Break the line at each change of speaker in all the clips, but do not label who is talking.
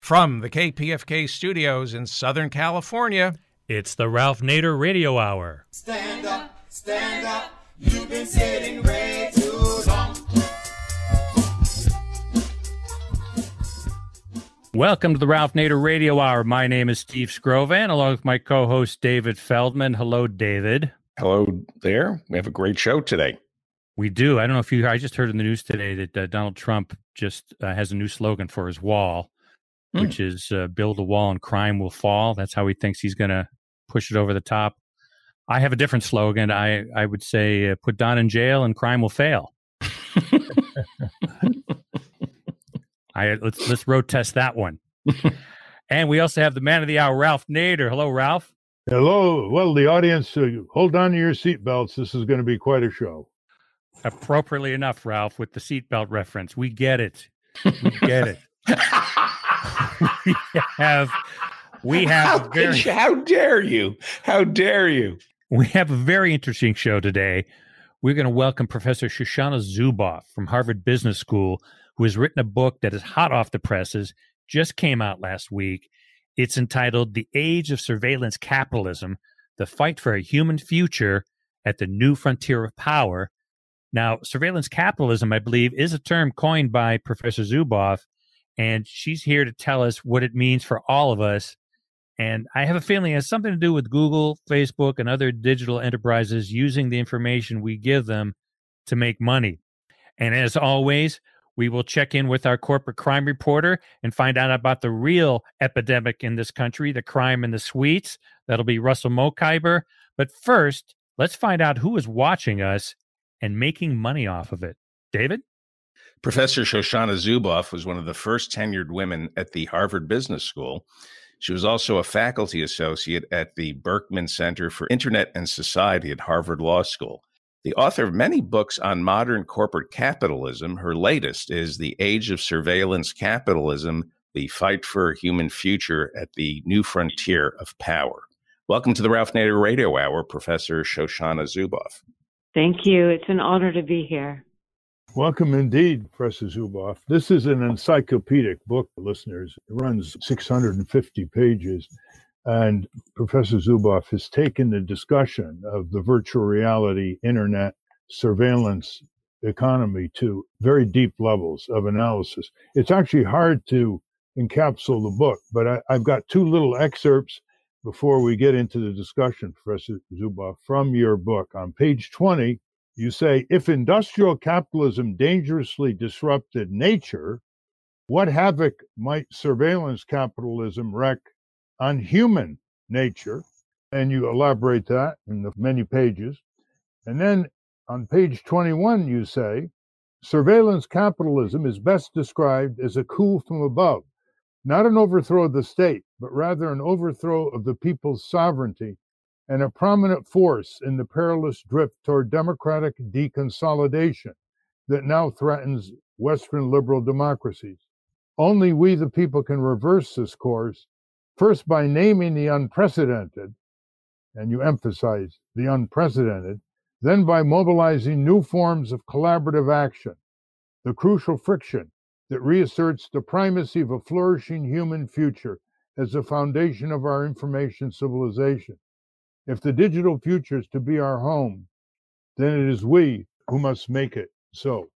From the KPFK studios in Southern California,
it's the Ralph Nader Radio Hour.
Stand up, you've been sitting way too long.
Welcome to the Ralph Nader Radio Hour. My name is Steve Scrovan, along with my co-host David Feldman. Hello, David.
Hello there. We have a great show today.
We do. I don't know if I just heard in the news today that Donald Trump just has a new slogan for his wall, which is build a wall and crime will fall. That's how he thinks he's going to push it over the top. I have a different slogan. I would say put Don in jail and crime will fail. Let's road test that one. And we also have the man of the hour, Ralph Nader. Hello, Ralph.
Hello. Well, the audience, hold on to your seatbelts. This is going to be quite a show.
Appropriately enough, Ralph, with the seatbelt reference. We get it. We get it.
How dare you? How dare you?
We have a very interesting show today. We're going to welcome Professor Shoshana Zubov from Harvard Business School, who has written a book that is hot off the presses, just came out last week. It's entitled The Age of Surveillance Capitalism, The Fight for a Human Future at the New Frontier of Power. Now, surveillance capitalism, I believe, is a term coined by Professor Zubov, and she's here to tell us what it means for all of us. And I have a feeling it has something to do with Google, Facebook, and other digital enterprises using the information we give them to make money. And as always, we will check in with our corporate crime reporter and find out about the real epidemic in this country, the crime in the suites. That'll be Russell Mokhiber. But first, let's find out who is watching us and making money off of it. David?
Professor Shoshana Zubov was one of the first tenured women at the Harvard Business School. She was also a faculty associate at the Berkman Center for Internet and Society at Harvard Law School. The author of many books on modern corporate capitalism, her latest is The Age of Surveillance Capitalism, The Fight for a Human Future at the New Frontier of Power. Welcome to the Ralph Nader Radio Hour, Professor Shoshana Zubov.
Thank you. It's an honor to be here.
Welcome indeed, Professor Zubov. This is an encyclopedic book, listeners. It runs 650 pages. And Professor Zubov has taken the discussion of the virtual reality, internet, surveillance economy to very deep levels of analysis. It's actually hard to encapsulate the book, but I've got two little excerpts before we get into the discussion, Professor Zubov, from your book. On page 20, you say, if industrial capitalism dangerously disrupted nature, what havoc might surveillance capitalism wreak on human nature? And you elaborate that in the many pages. And then on page 21, you say, surveillance capitalism is best described as a coup from above, not an overthrow of the state, but rather an overthrow of the people's sovereignty and a prominent force in the perilous drift toward democratic deconsolidation that now threatens Western liberal democracies. Only we, the people, can reverse this course, first by naming the unprecedented, and you emphasize the unprecedented, then by mobilizing new forms of collaborative action, the crucial friction that reasserts the primacy of a flourishing human future as the foundation of our information civilization. If the digital future is to be our home, then it is we who must make it so.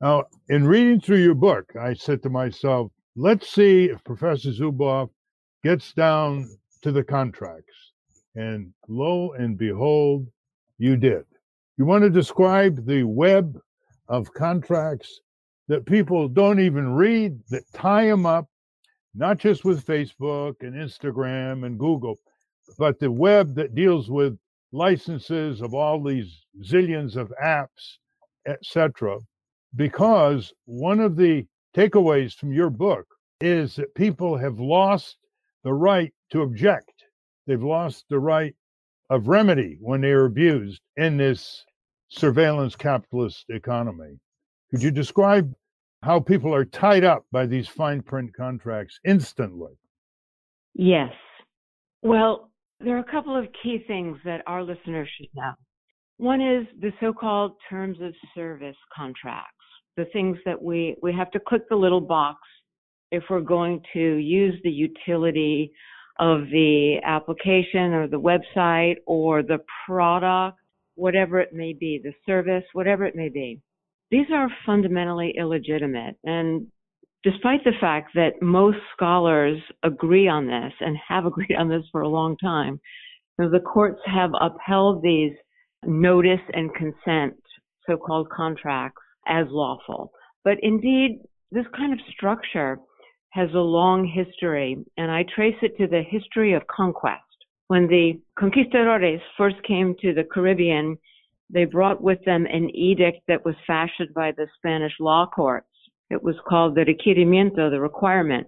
Now, in reading through your book, I said to myself, let's see if Professor Zubov gets down to the contracts. And lo and behold, you did. You want to describe the web of contracts that people don't even read, that tie them up, not just with Facebook and Instagram and Google, but the web that deals with licenses of all these zillions of apps, etc. Because one of the takeaways from your book is that people have lost the right to object. They've lost the right of remedy when they are abused in this surveillance capitalist economy. Could you describe how people are tied up by these fine print contracts instantly?
Yes. Well, there are a couple of key things that our listeners should know. One is the so-called terms of service contracts, the things that we have to click the little box if we're going to use the utility of the application or the website or the product, whatever it may be, the service, whatever it may be. These are fundamentally illegitimate. And despite the fact that most scholars agree on this and have agreed on this for a long time, the courts have upheld these notice and consent, so-called contracts, as lawful. But indeed, this kind of structure has a long history, and I trace it to the history of conquest. When the conquistadores first came to the Caribbean, they brought with them an edict that was fashioned by the Spanish law courts. It was called the requerimiento, the requirement.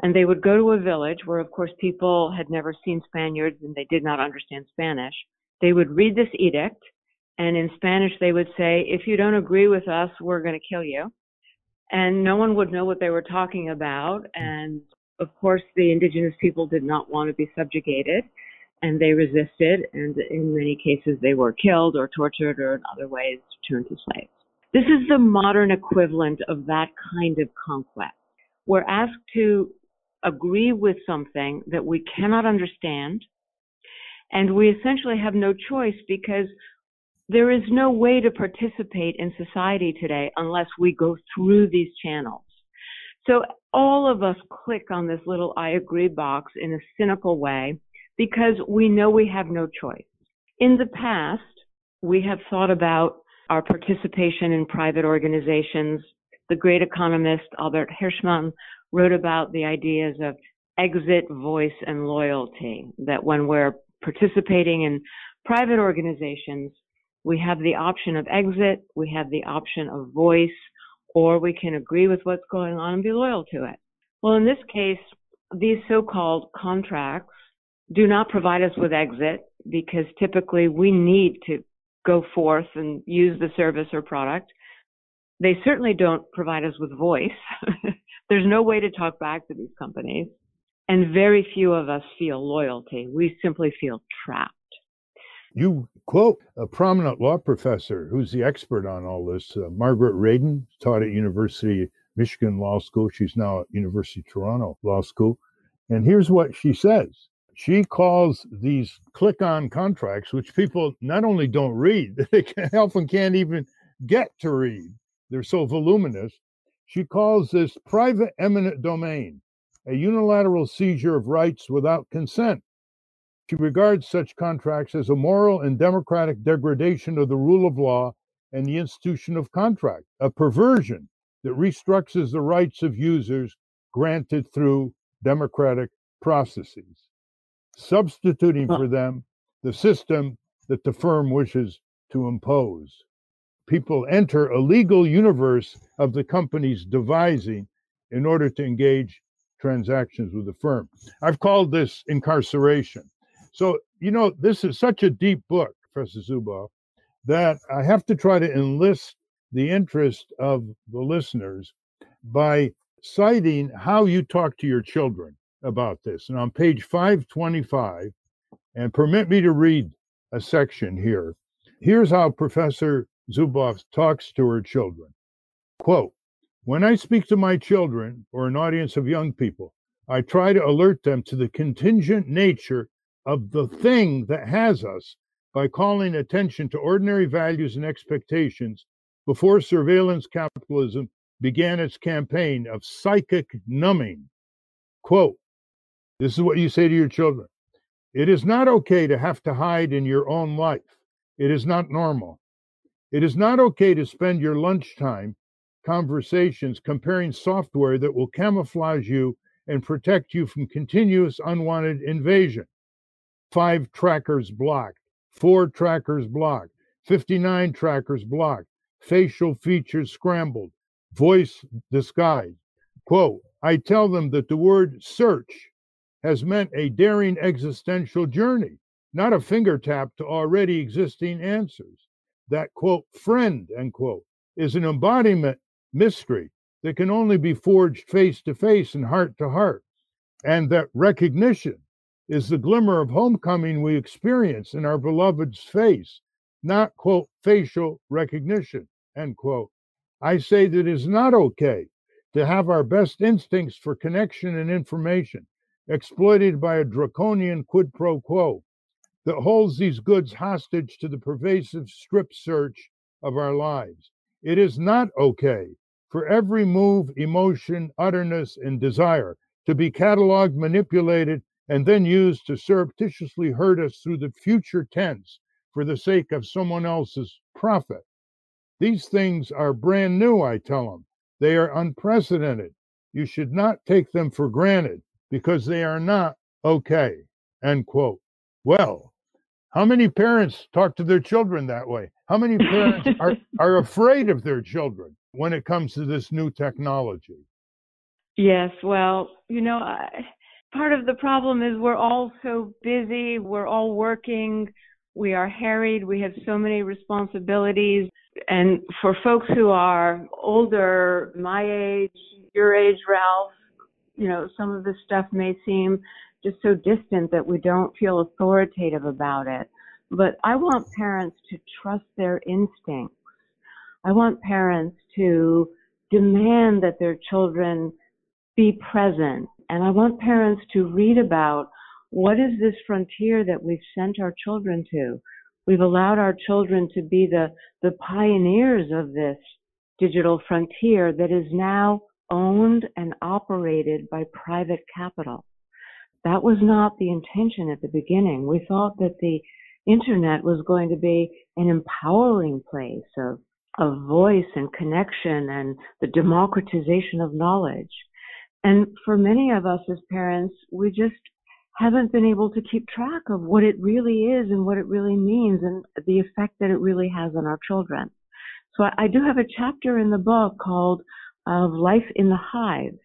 And they would go to a village where, of course, people had never seen Spaniards and they did not understand Spanish. They would read this edict, and in Spanish they would say, if you don't agree with us, we're going to kill you. And no one would know what they were talking about. And of course, the indigenous people did not want to be subjugated, and they resisted. And in many cases, they were killed or tortured or in other ways turned to slaves. This is the modern equivalent of that kind of conquest. We're asked to agree with something that we cannot understand, and we essentially have no choice because there is no way to participate in society today unless we go through these channels. So all of us click on this little I agree box in a cynical way because we know we have no choice. In the past, we have thought about our participation in private organizations. The great economist Albert Hirschman wrote about the ideas of exit, voice, and loyalty, that when we're participating in private organizations, we have the option of exit, we have the option of voice, or we can agree with what's going on and be loyal to it. Well, in this case, these so-called contracts do not provide us with exit because typically we need to go forth and use the service or product. They certainly don't provide us with voice. There's no way to talk back to these companies. And very few of us feel loyalty. We simply feel trapped.
You quote a prominent law professor who's the expert on all this, Margaret Radin, taught at University Michigan Law School. She's now at University of Toronto Law School. And here's what she says. She calls these click-on contracts, which people not only don't read, they often can't even get to read. They're so voluminous. She calls this private eminent domain, a unilateral seizure of rights without consent. She regards such contracts as a moral and democratic degradation of the rule of law and the institution of contract, a perversion that restructures the rights of users granted through democratic processes, substituting for them the system that the firm wishes to impose. People enter a legal universe of the company's devising in order to engage transactions with the firm. I've called this incarceration. So, this is such a deep book, Professor Zubov, that I have to try to enlist the interest of the listeners by citing how you talk to your children about this. And on page 525, and permit me to read a section here, here's how Professor Zubov talks to her children. Quote, "When I speak to my children or an audience of young people, I try to alert them to the contingent nature of the thing that has us by calling attention to ordinary values and expectations before surveillance capitalism began its campaign of psychic numbing." Quote, this is what you say to your children. "It is not okay to have to hide in your own life. It is not normal. It is not okay to spend your lunchtime conversations comparing software that will camouflage you and protect you from continuous unwanted invasion. 5 trackers blocked, 4 trackers blocked, 59 trackers blocked, facial features scrambled, voice disguised." Quote, "I tell them that the word search has meant a daring existential journey, not a finger tap to already existing answers. That, quote, friend, end quote, is an embodiment mystery that can only be forged face to face and heart to heart. And that recognition is the glimmer of homecoming we experience in our beloved's face, not, quote, facial recognition, end quote. I say that it is not okay to have our best instincts for connection and information exploited by a draconian quid pro quo that holds these goods hostage to the pervasive strip search of our lives. It is not okay for every move, emotion, utterness, and desire to be cataloged, manipulated, and then used to surreptitiously hurt us through the future tense for the sake of someone else's profit. These things are brand new, I tell them. They are unprecedented. You should not take them for granted because they are not okay, end quote. Well, how many parents talk to their children that way? How many parents are afraid of their children when it comes to this new technology?
Yes, well, part of the problem is we're all so busy, we're all working, we are harried, we have so many responsibilities. And for folks who are older, my age, your age, Ralph, some of this stuff may seem just so distant that we don't feel authoritative about it. But I want parents to trust their instincts. I want parents to demand that their children be present. And I want parents to read about what is this frontier that we've sent our children to. We've allowed our children to be the pioneers of this digital frontier that is now owned and operated by private capital. That was not the intention at the beginning. We thought that the internet was going to be an empowering place of voice and connection and the democratization of knowledge. And for many of us as parents, we just haven't been able to keep track of what it really is and what it really means and the effect that it really has on our children. So I do have a chapter in the book called Of Life in the Hive,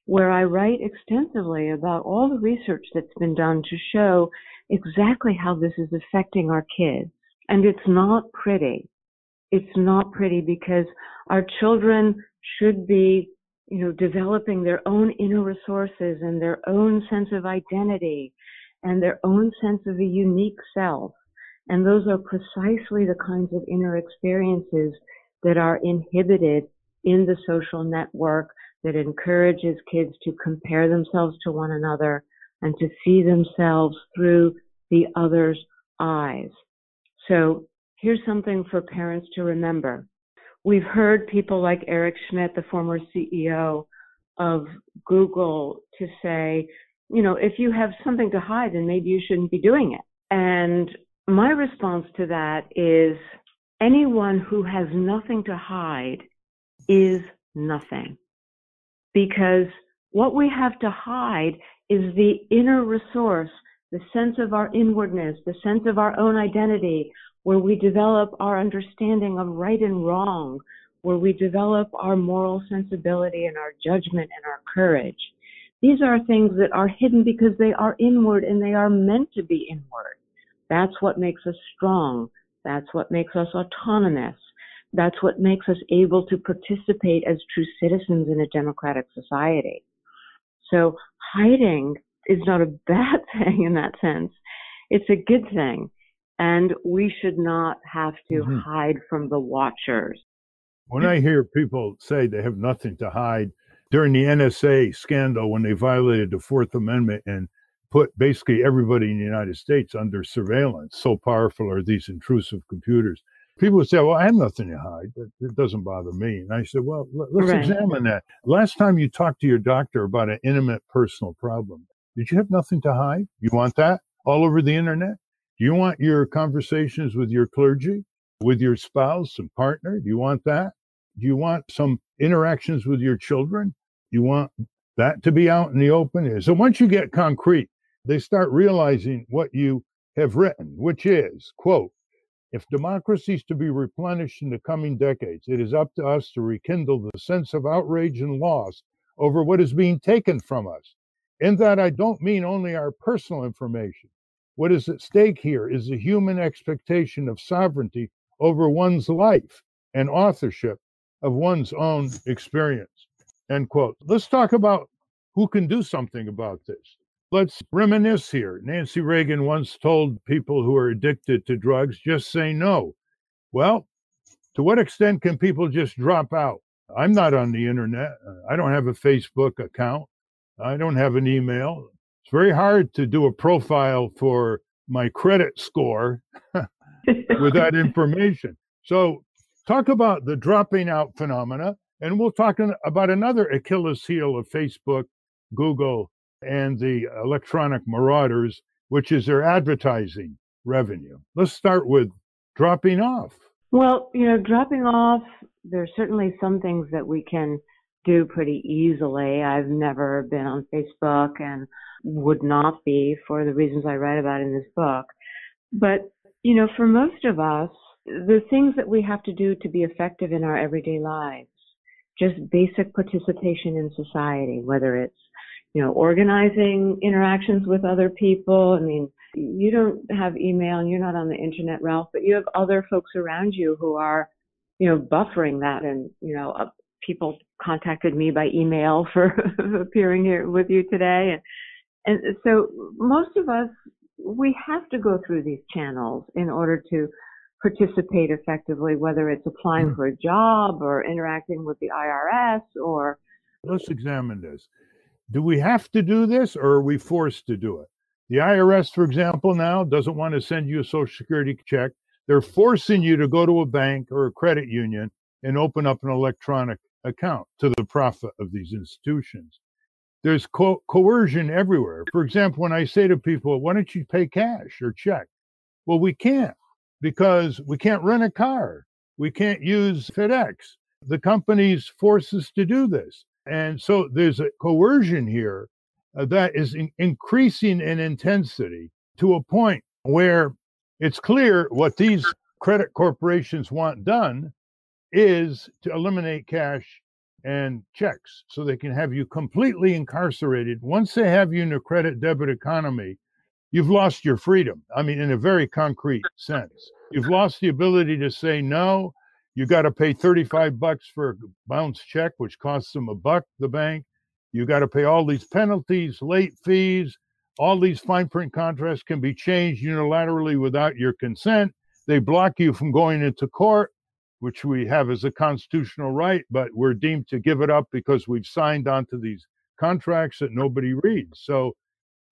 where I write extensively about all the research that's been done to show exactly how this is affecting our kids. And it's not pretty. It's not pretty because our children should be developing their own inner resources and their own sense of identity and their own sense of a unique self. And those are precisely the kinds of inner experiences that are inhibited in the social network that encourages kids to compare themselves to one another and to see themselves through the other's eyes. So here's something for parents to remember. We've heard people like Eric Schmidt, the former CEO of Google, to say, if you have something to hide, then maybe you shouldn't be doing it. And my response to that is anyone who has nothing to hide is nothing. Because what we have to hide is the inner resource, the sense of our inwardness, the sense of our own identity, where we develop our understanding of right and wrong, where we develop our moral sensibility and our judgment and our courage. These are things that are hidden because they are inward and they are meant to be inward. That's what makes us strong. That's what makes us autonomous. That's what makes us able to participate as true citizens in a democratic society. So hiding is not a bad thing in that sense. It's a good thing. And we should not have to hide from the watchers.
When I hear people say they have nothing to hide during the NSA scandal, when they violated the Fourth Amendment and put basically everybody in the United States under surveillance, so powerful are these intrusive computers, people would say, well, I have nothing to hide. It doesn't bother me. And I said, well, let's examine that. Last time you talked to your doctor about an intimate personal problem, did you have nothing to hide? You want that all over the internet? Do you want your conversations with your clergy, with your spouse and partner? Do you want that? Do you want some interactions with your children? Do you want that to be out in the open? So once you get concrete, they start realizing what you have written, which is, quote, if democracy is to be replenished in the coming decades, it is up to us to rekindle the sense of outrage and loss over what is being taken from us. In that, I don't mean only our personal information. What is at stake here is the human expectation of sovereignty over one's life and authorship of one's own experience, end quote. Let's talk about who can do something about this. Let's reminisce here. Nancy Reagan once told people who are addicted to drugs, just say no. Well, to what extent can people just drop out? I'm not on the internet. I don't have a Facebook account. I don't have an email. It's very hard to do a profile for my credit score with that information. So talk about the dropping out phenomena, and we'll talk about another Achilles heel of Facebook, Google, and the electronic marauders, which is their advertising revenue. Let's start with dropping off.
Well, dropping off, there's certainly some things that we can do pretty easily. I've never been on Facebook and would not be for the reasons I write about in this book. But, for most of us, the things that we have to do to be effective in our everyday lives, just basic participation in society, whether it's, organizing interactions with other people. I mean, you don't have email and you're not on the internet, Ralph, but you have other folks around you who are, buffering that. And, people contacted me by email for appearing here with you today. And so most of us, we have to go through these channels in order to participate effectively, whether it's applying for a job or interacting with the IRS or...
Let's examine this. Do we have to do this, or are we forced to do it? The IRS, for example, now doesn't want to send you a Social Security check. They're forcing you to go to a bank or a credit union and open up an electronic account to the profit of these institutions. There's coercion everywhere. For example, when I say to people, why don't you pay cash or check? Well, we can't, because we can't rent a car. We can't use FedEx. The companies force us to do this. And so there's a coercion here that is increasing in intensity to a point where it's clear what these credit corporations want done is to eliminate cash and checks so they can have you completely incarcerated. Once they have you in a credit debit economy, you've lost your freedom. I mean, in a very concrete sense. You've lost the ability to say no. You got to pay $35 for a bounce check, which costs them $1, the bank. You got to pay all these penalties, late fees. All these fine print contracts can be changed unilaterally without your consent. They block you from going into court, which we have as a constitutional right, but we're deemed to give it up because we've signed onto these contracts that nobody reads. So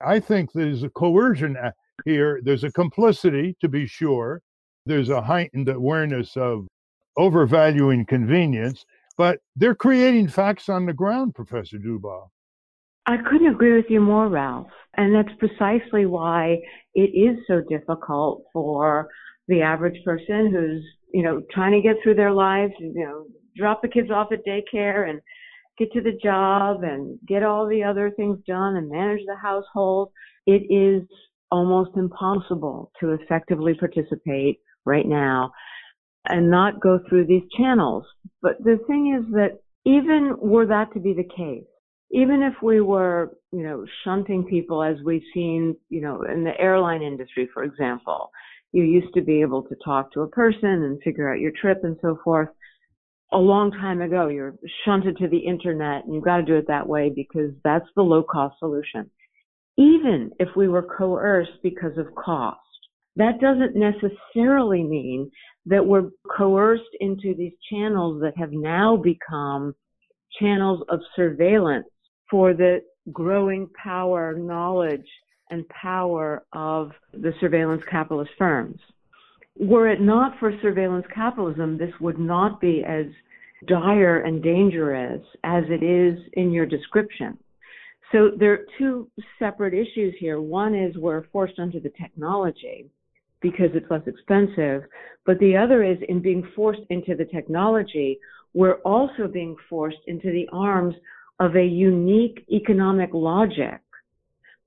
I think there's a coercion here. There's a complicity, to be sure. There's a heightened awareness of overvaluing convenience, but they're creating facts on the ground, Professor Zubov.
I couldn't agree with you more, Ralph. And that's precisely why it is so difficult for the average person who's, trying to get through their lives, drop the kids off at daycare and get to the job and get all the other things done and manage the household. It is almost impossible to effectively participate right now and not go through these channels. But the thing is that even were that to be the case, even if we were, shunting people as we've seen, in the airline industry, for example, you used to be able to talk to a person and figure out your trip and so forth. A long time ago, you're shunted to the internet, and you've got to do it that way because that's the low-cost solution. Even if we were coerced because of cost, that doesn't necessarily mean that we're coerced into these channels that have now become channels of surveillance for the growing power, knowledge, and power of the surveillance capitalist firms. Were it not for surveillance capitalism, this would not be as dire and dangerous as it is in your description. So there are two separate issues here. One is we're forced onto the technology because it's less expensive, but the other is in being forced into the technology, we're also being forced into the arms of a unique economic logic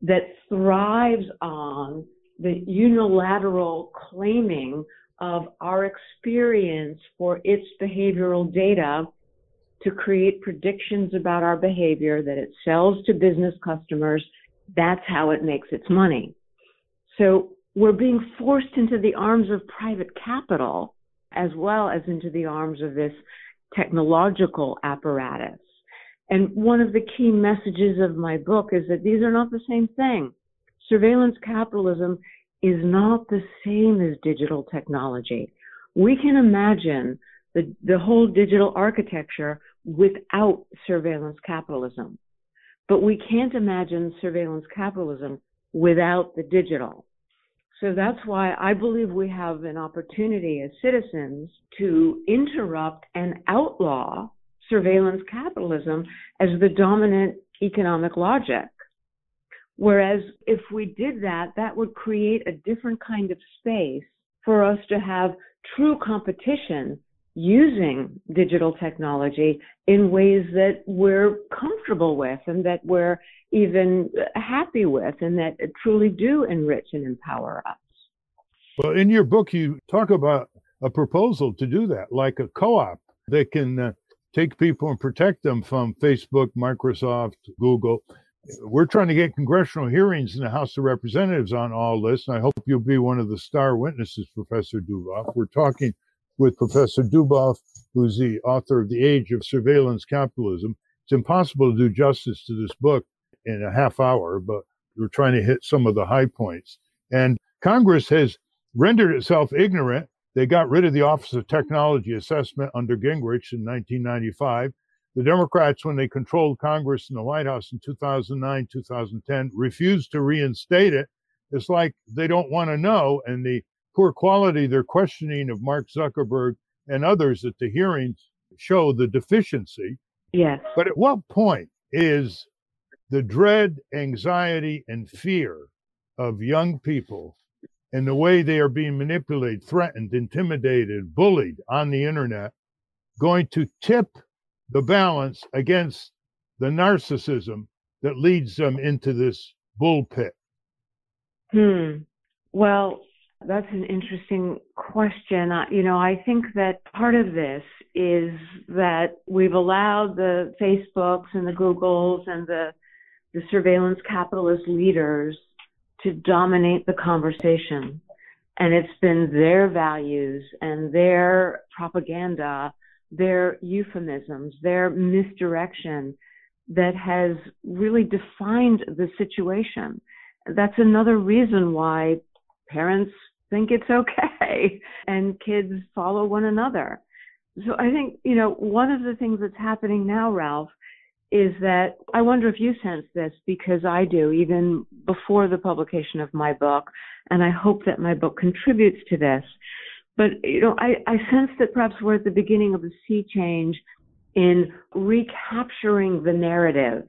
that thrives on the unilateral claiming of our experience for its behavioral data to create predictions about our behavior that it sells to business customers. That's how it makes its money. So we're being forced into the arms of private capital as well as into the arms of this technological apparatus. And one of the key messages of my book is that these are not the same thing. Surveillance capitalism is not the same as digital technology. We can imagine the whole digital architecture without surveillance capitalism. But we can't imagine surveillance capitalism without the digital. So that's why I believe we have an opportunity as citizens to interrupt and outlaw surveillance capitalism as the dominant economic logic. Whereas if we did that, that would create a different kind of space for us to have true competition using digital technology in ways that we're comfortable with and that we're even happy with and that truly do enrich and empower us.
Well, in your book, you talk about a proposal to do that, like a co-op that can take people and protect them from Facebook, Microsoft, Google. We're trying to get congressional hearings in the House of Representatives on all this, and I hope you'll be one of the star witnesses, Professor Zubov. We're talking with Professor Zubov, who's the author of The Age of Surveillance Capitalism. It's impossible to do justice to this book in a half hour, but we're trying to hit some of the high points. And Congress has rendered itself ignorant. They got rid of the Office of Technology Assessment under Gingrich in 1995. The Democrats, when they controlled Congress and the White House in 2009, 2010, refused to reinstate it. It's like they don't want to know, and the poor quality they're questioning of Mark Zuckerberg and others at the hearings show the deficiency.
Yes.
But at what point is the dread, anxiety, and fear of young people and the way they are being manipulated, threatened, intimidated, bullied on the internet going to tip the balance against the narcissism that leads them into this bull pit?
Well, that's an interesting question. I think that part of this is that we've allowed the Facebooks and the Googles and the surveillance capitalist leaders to dominate the conversation. And it's been their values and their propaganda, their euphemisms, their misdirection that has really defined the situation. That's another reason why parents think it's okay and kids follow one another. So I think, one of the things that's happening now, Ralph, is that I wonder if you sense this, because I do, even before the publication of my book, and I hope that my book contributes to this. But, I sense that perhaps we're at the beginning of a sea change in recapturing the narrative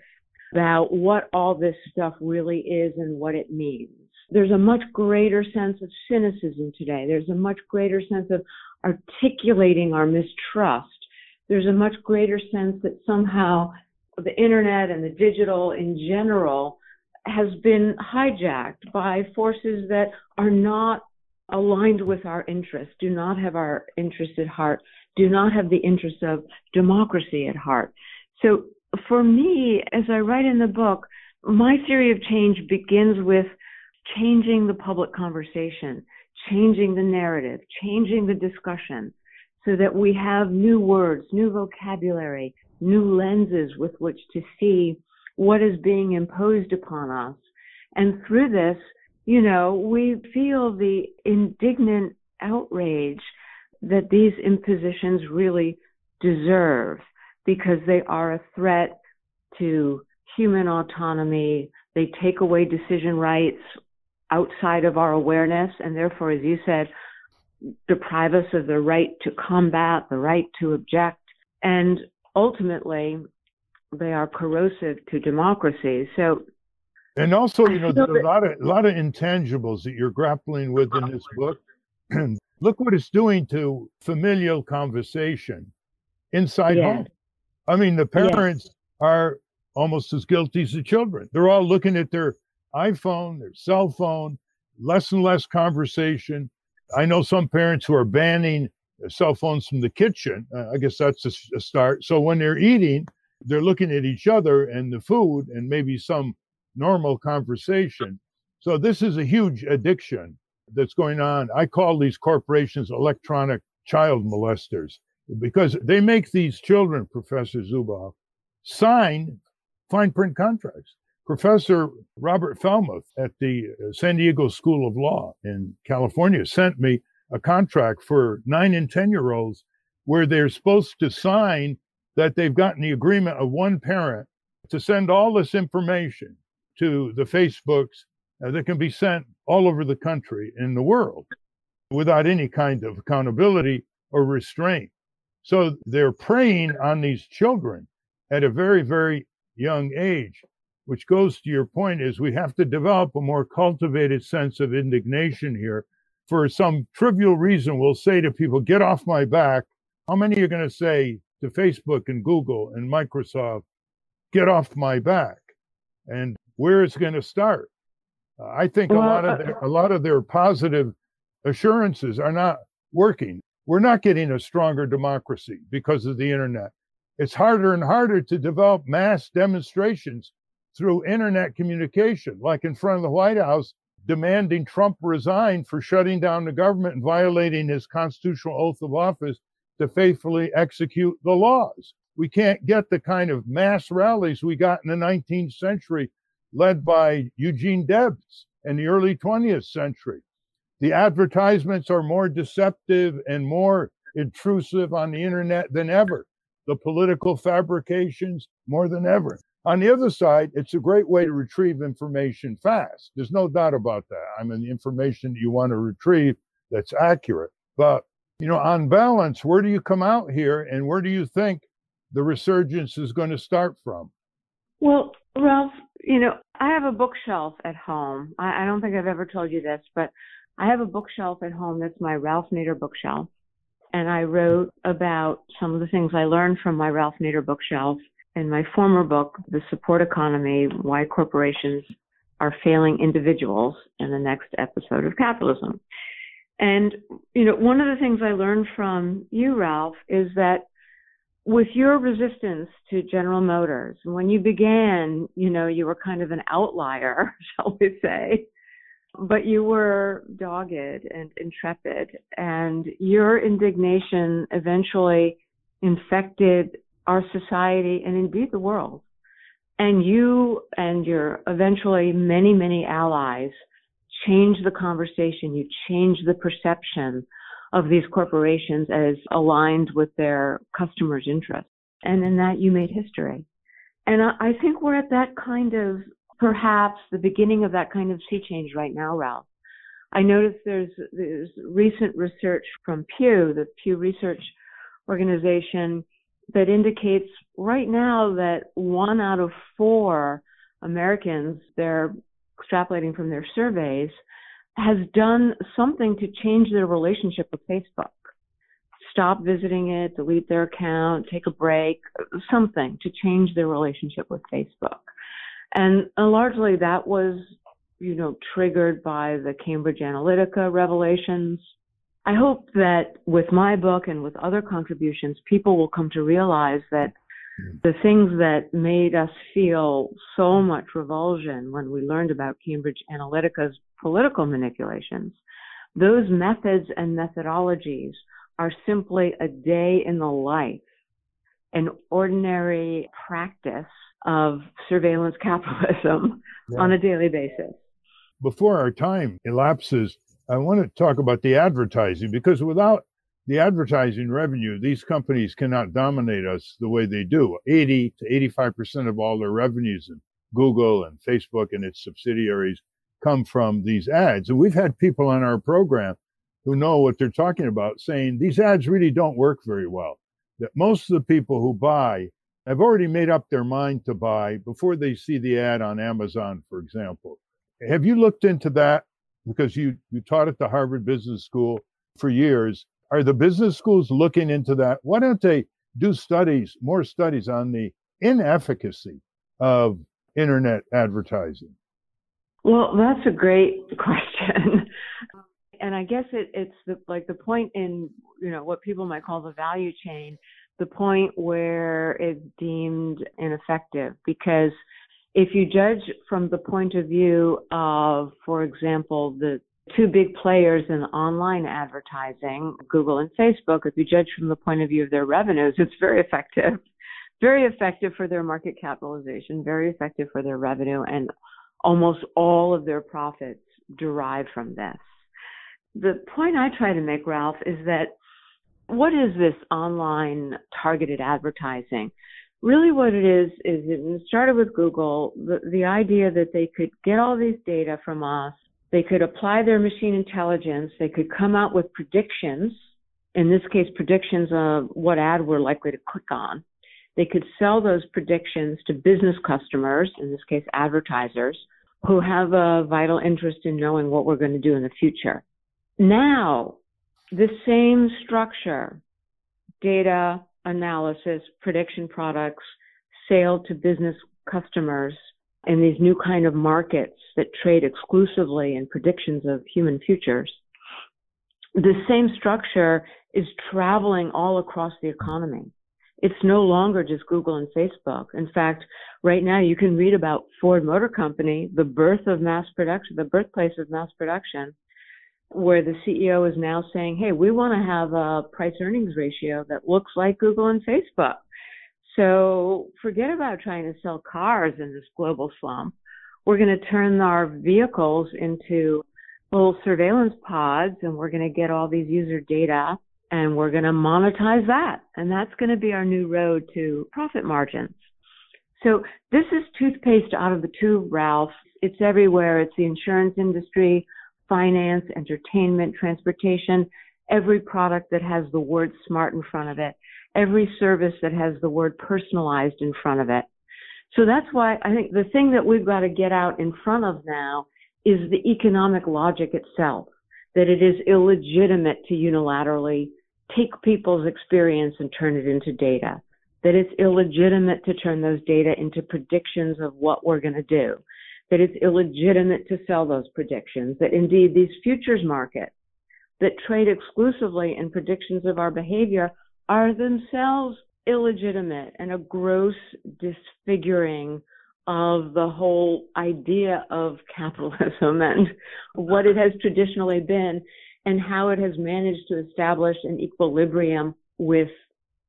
about what all this stuff really is and what it means. There's a much greater sense of cynicism today. There's a much greater sense of articulating our mistrust. There's a much greater sense that somehow the internet and the digital in general has been hijacked by forces that are not aligned with our interests, do not have our interests at heart, do not have the interests of democracy at heart. So for me, as I write in the book, my theory of change begins with changing the public conversation, changing the narrative, changing the discussion, so that we have new words, new vocabulary, new lenses with which to see what is being imposed upon us. And through this, we feel the indignant outrage that these impositions really deserve, because they are a threat to human autonomy. They take away decision rights outside of our awareness, and therefore, as you said, deprive us of the right to combat, the right to object, and ultimately, they are corrosive to democracy. So,
and also, there's a lot of intangibles that you're grappling with in this book. Look what it's doing to familial conversation inside home. I mean, the parents are almost as guilty as the children. They're all looking at their iPhone, their cell phone, less and less conversation. I know some parents who are banning cell phones from the kitchen. I guess that's a start. So when they're eating, they're looking at each other and the food and maybe some normal conversation. So this is a huge addiction that's going on. I call these corporations electronic child molesters, because they make these children, Professor Zubov, sign fine print contracts. Professor Robert Felmuth at the San Diego School of Law in California sent me a contract for 9 and 10-year-olds where they're supposed to sign that they've gotten the agreement of one parent to send all this information to the Facebooks that can be sent all over the country and the world without any kind of accountability or restraint. So they're preying on these children at a very, very young age, which goes to your point is we have to develop a more cultivated sense of indignation here. For some trivial reason, we'll say to people, get off my back. How many are going to say to Facebook and Google and Microsoft, get off my back? And where it's going to start? I think a lot of their positive assurances are not working. We're not getting a stronger democracy because of the internet. It's harder and harder to develop mass demonstrations through internet communication, like in front of the White House, demanding Trump resign for shutting down the government and violating his constitutional oath of office to faithfully execute the laws. We can't get the kind of mass rallies we got in the 19th century, led by Eugene Debs in the early 20th century. The advertisements are more deceptive and more intrusive on the internet than ever. The political fabrications more than ever. On the other side, it's a great way to retrieve information fast. There's no doubt about that. I mean, the information that you want to retrieve that's accurate. But, on balance, where do you come out here and where do you think the resurgence is going to start from?
Well, Ralph, I have a bookshelf at home. I don't think I've ever told you this, but I have a bookshelf at home that's my Ralph Nader bookshelf. And I wrote about some of the things I learned from my Ralph Nader bookshelf in my former book, The Support Economy, Why Corporations Are Failing Individuals, in the next episode of Capitalism. And, one of the things I learned from you, Ralph, is that with your resistance to General Motors, when you began, you were kind of an outlier, shall we say, but you were dogged and intrepid, and your indignation eventually infected our society and indeed the world. And you and your eventually many, many allies changed the conversation. You changed the perception of these corporations as aligned with their customers' interests. And in that, you made history. And I think we're at that kind of, perhaps the beginning of that kind of sea change right now, Ralph. I noticed there's recent research from Pew, the Pew Research Organization, that indicates right now that 1 out of 4 Americans, they're extrapolating from their surveys, has done something to change their relationship with Facebook. Stop visiting it, delete their account, take a break, something to change their relationship with Facebook. And largely that was, triggered by the Cambridge Analytica revelations. I hope that with my book and with other contributions, people will come to realize that the things that made us feel so much revulsion when we learned about Cambridge Analytica's political manipulations, those methods and methodologies are simply a day in the life, an ordinary practice of surveillance capitalism on a daily basis.
Before our time elapses, I want to talk about the advertising, because without the advertising revenue, these companies cannot dominate us the way they do. 80 to 85% of all their revenues in Google and Facebook and its subsidiaries come from these ads. And we've had people on our program who know what they're talking about saying these ads really don't work very well. That most of the people who buy have already made up their mind to buy before they see the ad on Amazon, for example. Have you looked into that? Because you taught at the Harvard Business School for years. Are the business schools looking into that? Why don't they do more studies on the inefficacy of internet advertising?
Well, that's a great question. And I guess it's the point in, what people might call the value chain, the point where it's deemed ineffective. Because if you judge from the point of view of, for example, the 2 big players in online advertising, Google and Facebook, if you judge from the point of view of their revenues, it's very effective. Very effective for their market capitalization, very effective for their revenue, and almost all of their profits derive from this. The point I try to make, Ralph, is that what is this online targeted advertising? Really what it is it started with Google, the idea that they could get all these data from us, they could apply their machine intelligence, they could come out with predictions, in this case predictions of what ad we're likely to click on. They could sell those predictions to business customers, in this case advertisers, who have a vital interest in knowing what we're going to do in the future. Now, the same structure, data, analysis, prediction products, sale to business customers in these new kind of markets that trade exclusively in predictions of human futures, the same structure is traveling all across the economy. It's no longer just Google and Facebook. In fact, right now you can read about Ford Motor Company, the birthplace of mass production, where the CEO is now saying, hey, we want to have a price earnings ratio that looks like Google and Facebook. So forget about trying to sell cars in this global slump. We're going to turn our vehicles into little surveillance pods, and we're going to get all these user data, and we're going to monetize that. And that's going to be our new road to profit margins. So this is toothpaste out of the tube, Ralph. It's everywhere. It's the insurance industry, finance, entertainment, transportation, every product that has the word smart in front of it, every service that has the word personalized in front of it. So that's why I think the thing that we've got to get out in front of now is the economic logic itself, that it is illegitimate to unilaterally take people's experience and turn it into data, that it's illegitimate to turn those data into predictions of what we're going to do, that it's illegitimate to sell those predictions, that indeed these futures markets that trade exclusively in predictions of our behavior are themselves illegitimate and a gross disfiguring of the whole idea of capitalism and what it has traditionally been and how it has managed to establish an equilibrium with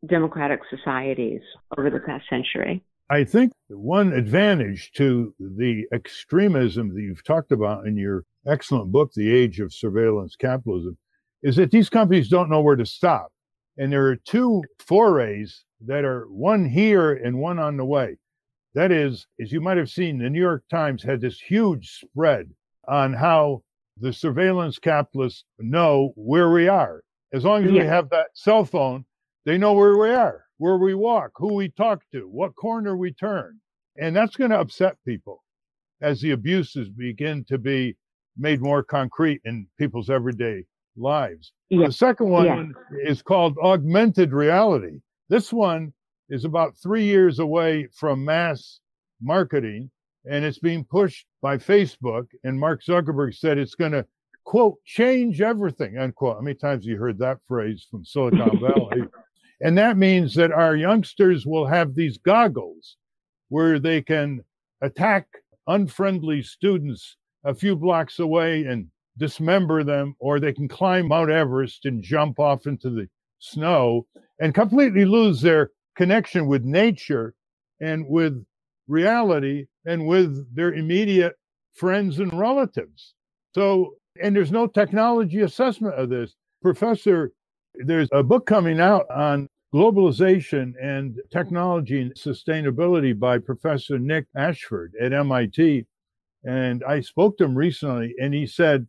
democratic societies over the past century.
I think one advantage to the extremism that you've talked about in your excellent book, The Age of Surveillance Capitalism, is that these companies don't know where to stop. And there are two forays that are one here and one on the way. That is, as you might have seen, the New York Times had this huge spread on how the surveillance capitalists know where we are. As long as we have that cell phone, they know where we are, where we walk, who we talk to, what corner we turn. And that's going to upset people as the abuses begin to be made more concrete in people's everyday lives. The second one is called augmented reality. This one is about 3 years away from mass marketing, and it's being pushed by Facebook. And Mark Zuckerberg said it's going to, quote, change everything, unquote. How many times have you heard that phrase from Silicon Valley? And that means that our youngsters will have these goggles where they can attack unfriendly students a few blocks away and dismember them, or they can climb Mount Everest and jump off into the snow and completely lose their connection with nature and with reality and with their immediate friends and relatives. So, and there's no technology assessment of this. Professor, there's a book coming out on globalization and technology and sustainability by Professor Nick Ashford at MIT. And I spoke to him recently, and he said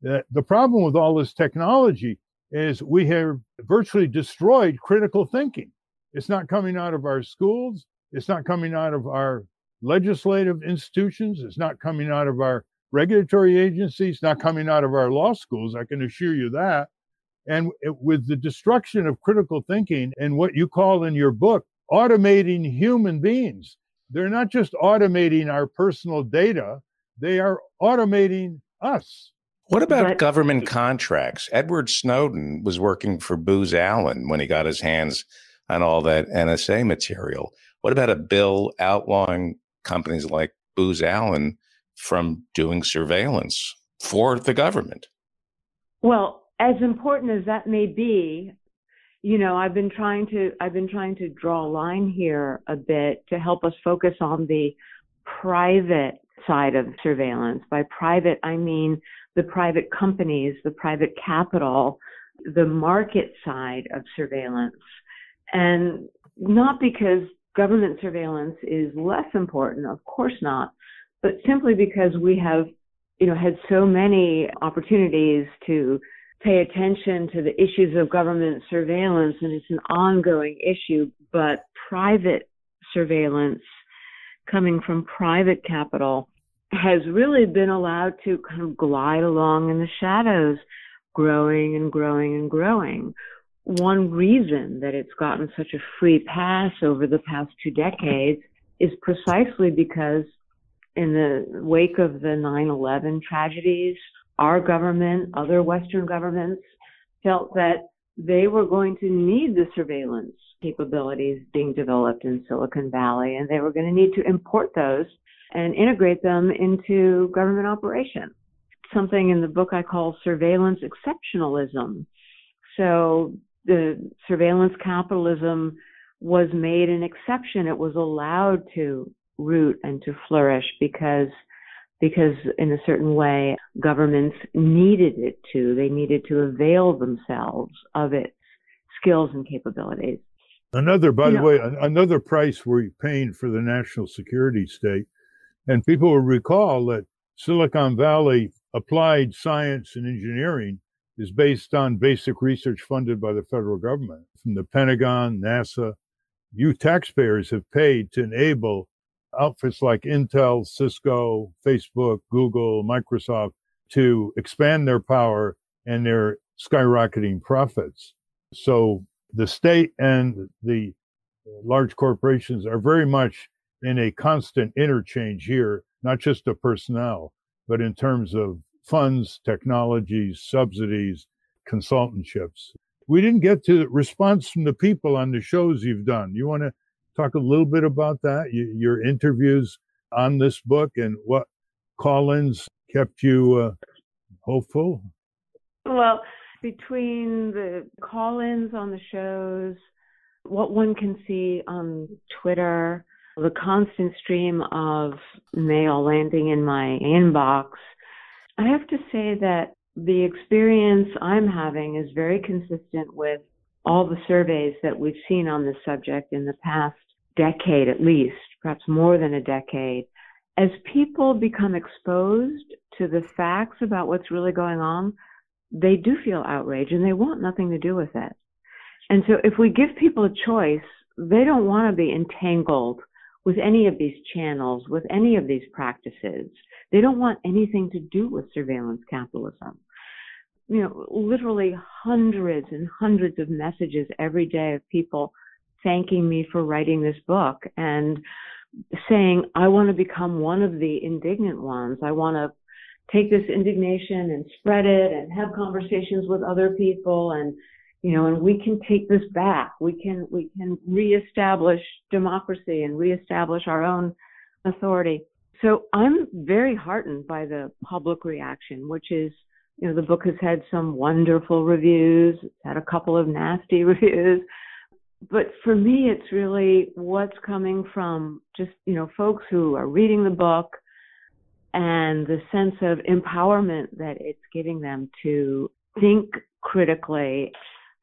that the problem with all this technology is we have virtually destroyed critical thinking. It's not coming out of our schools. It's not coming out of our legislative institutions. It's not coming out of our regulatory agencies. It's not coming out of our law schools. I can assure you that. And with the destruction of critical thinking and what you call in your book, automating human beings, they're not just automating our personal data, they are automating us.
What about government contracts? Edward Snowden was working for Booz Allen when he got his hands on all that NSA material. What about a bill outlawing companies like Booz Allen from doing surveillance for the government?
Well, as important as that may be, you know, I've been trying to draw a line here a bit to help us focus on the private side of surveillance. By private, I mean the private companies, the private capital the market side of surveillance. And not because government surveillance is less important, of course not, but simply because we have, had so many opportunities to pay attention to the issues of government surveillance, and it's an ongoing issue, but private surveillance coming from private capital has really been allowed to kind of glide along in the shadows, growing and growing and growing. One reason that it's gotten such a free pass over the past 2 decades is precisely because in the wake of the 9/11 tragedies, our government, other Western governments, felt that they were going to need the surveillance capabilities being developed in Silicon Valley, and they were going to need to import those and integrate them into government operation. Something in the book I call surveillance exceptionalism. So the surveillance capitalism was made an exception. It was allowed to root and to flourish because in a certain way, governments needed it to. They needed to avail themselves of its skills and capabilities.
By the way, another price we're paying for the national security state. And people will recall that Silicon Valley applied science and engineering is based on basic research funded by the federal government. From the Pentagon, NASA, you taxpayers have paid to enable outfits like Intel, Cisco, Facebook, Google, Microsoft to expand their power and their skyrocketing profits. So the state and the large corporations are very much in a constant interchange here, not just of personnel, but in terms of funds, technologies, subsidies, consultantships. We didn't get to response from the people on the shows you've done. You want to talk a little bit about that, your interviews on this book, and what call-ins kept you hopeful?
Well, between the call-ins on the shows, what one can see on Twitter, the constant stream of mail landing in my inbox, I have to say that the experience I'm having is very consistent with all the surveys that we've seen on this subject in the past decade, at least, perhaps more than a decade. As people become exposed to the facts about what's really going on, they do feel outraged and they want nothing to do with it. And so if we give people a choice, they don't want to be entangled with any of these channels, with any of these practices. They don't want anything to do with surveillance capitalism. Literally hundreds and hundreds of messages every day of people thanking me for writing this book and saying, I want to become one of the indignant ones. I want to take this indignation and spread it and have conversations with other people, and we can take this back. We can reestablish democracy and reestablish our own authority. So I'm very heartened by the public reaction, which is, the book has had some wonderful reviews. It's had a couple of nasty reviews. But for me, it's really what's coming from just, folks who are reading the book and the sense of empowerment that it's giving them to think critically,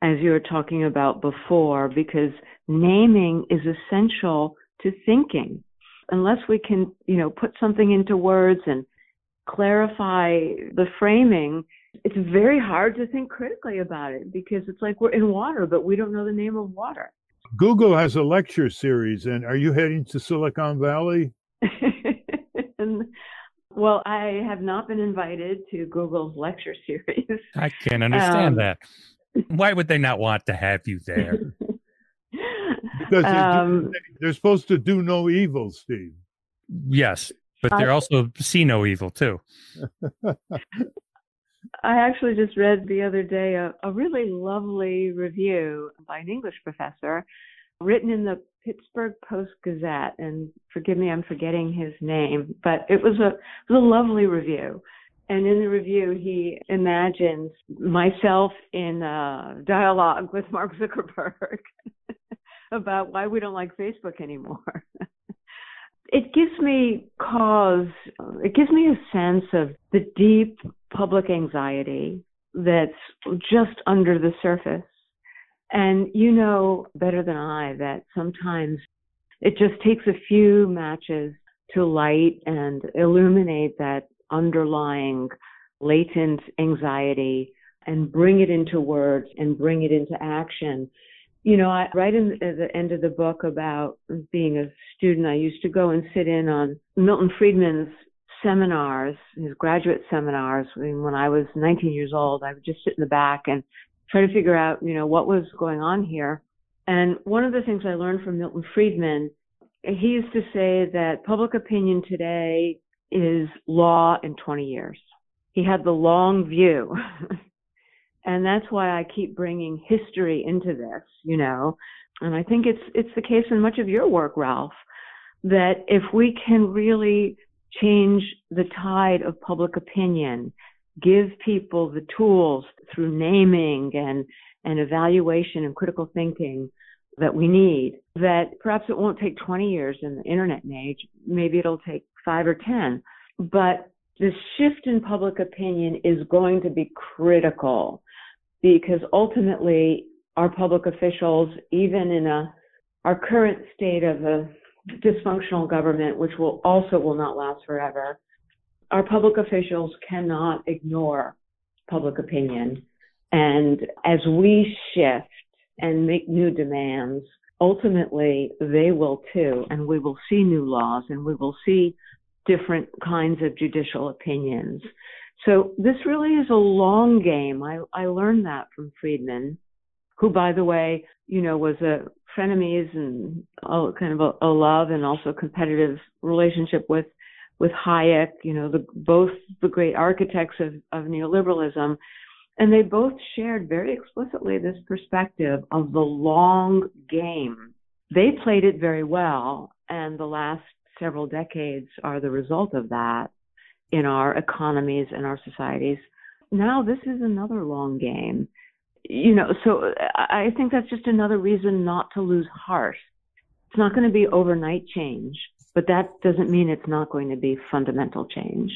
as you were talking about before, because naming is essential to thinking. Unless we can, put something into words and clarify the framing, it's very hard to think critically about it, because it's like we're in water, but we don't know the name of water.
Google has a lecture series, and are you heading to Silicon Valley?
Well, I have not been invited to Google's lecture series.
I can understand that. Why would they not want to have you there?
Because they're supposed to do no evil, Steve.
Yes, but they're also see no evil, too.
I actually just read the other day a really lovely review by an English professor written in the Pittsburgh Post-Gazette, and forgive me, I'm forgetting his name, but it was a lovely review. And in the review, he imagines myself in a dialogue with Mark Zuckerberg about why we don't like Facebook anymore. It gives me a sense of the deep public anxiety that's just under the surface. And you know better than I that sometimes it just takes a few matches to light and illuminate that underlying latent anxiety and bring it into words and bring it into action. You know, I write in the end of the book about being a student. I used to go and sit in on Milton Friedman's seminars, his graduate seminars. When I was 19 years old, I would just sit in the back and try to figure out, you know, what was going on here. And one of the things I learned from Milton Friedman, he used to say that public opinion today is law in 20 years. He had the long view. And that's why I keep bringing history into this, you know. And I think it's the case in much of your work, Ralph, that if we can really change the tide of public opinion, give people the tools through naming and evaluation and critical thinking that we need, that perhaps it won't take 20 years in the internet age, maybe it'll take 5 or 10. But the shift in public opinion is going to be critical because ultimately our public officials, even in our current state of a dysfunctional government, which will not last forever, our public officials cannot ignore public opinion. And as we shift and make new demands, ultimately they will too, and we will see new laws and we will see different kinds of judicial opinions. So this really is a long game. I learned that from Friedman, who, by the way, you know, was a frenemies and kind of a love and also competitive relationship with Hayek, you know, both the great architects of neoliberalism. And they both shared very explicitly this perspective of the long game. They played it very well, and the last several decades are the result of that in our economies and our societies. Now this is another long game. You know, so I think that's just another reason not to lose heart. It's not going to be overnight change, but that doesn't mean it's not going to be fundamental change.